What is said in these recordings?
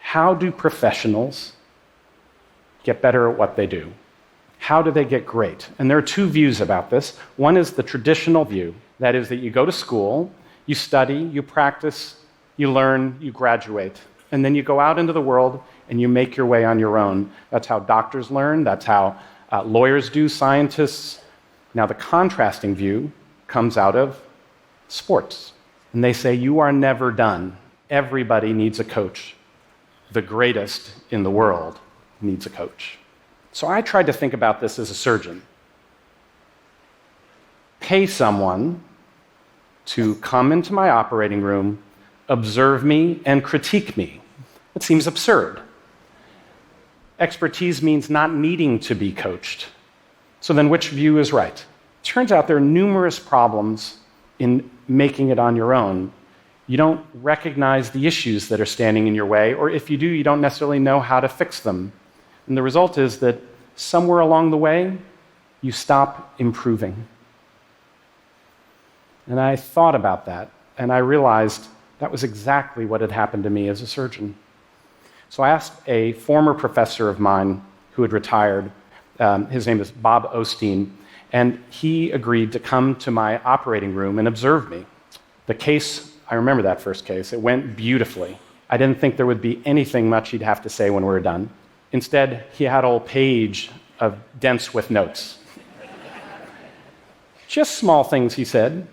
How do professionals get better at what they do? How do they get great? And there are two views about this. One is the traditional view. That is that you go to school, you study, you practice, you learn, you graduate. And then you go out into the world and you make your way on your own. That's how doctors learn. That's how lawyers do, scientists. Now, the contrasting view comes out of sports. And they say, you are never done. Everybody needs a coach. The greatest in the world needs a coach. So I tried to think about this as a surgeon. Pay someone to come into my operating room, observe me, and critique me. It seems absurd. Expertise means not needing to be coached. So then which view is right? Turns out there are numerous problems in making it on your own. You don't recognize the issues that are standing in your way, or if you do, you don't necessarily know how to fix them. And the result is that somewhere along the way, you stop improving. And I thought about that, and I realized that was exactly what had happened to me as a surgeon. So I asked a former professor of mine who had retired, his name is Bob Osteen, and he agreed to come to my operating room and observe me. The case, I remember that first case, it went beautifully. I didn't think there would be anything much he'd have to say when we were done. Instead, he had a whole page of dense with notes. Just small things, he said.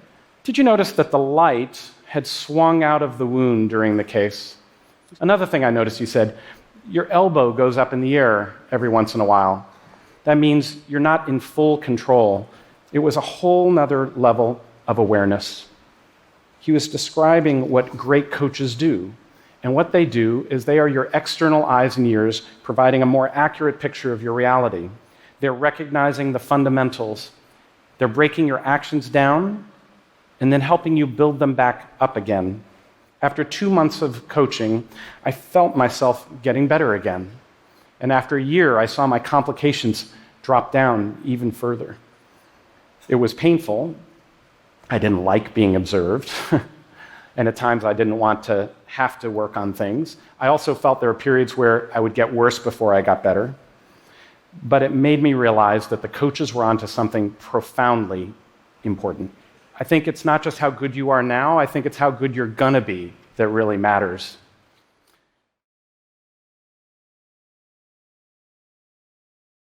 Did you notice that the light had swung out of the wound during the case? Another thing I noticed, he said, your elbow goes up in the air every once in a while. That means you're not in full control. It was a whole nother level of awareness. He was describing what great coaches do. And what they do is they are your external eyes and ears, providing a more accurate picture of your reality. They're recognizing the fundamentals. They're breaking your actions down and then helping you build them back up again. After 2 months of coaching, I felt myself getting better again. And after a year, I saw my complications drop down even further. It was painful. I didn't like being observed. And at times, I didn't want to have to work on things. I also felt there were periods where I would get worse before I got better. But it made me realize that the coaches were onto something profoundly important. I think it's not just how good you are now, I think it's how good you're gonna be that really matters.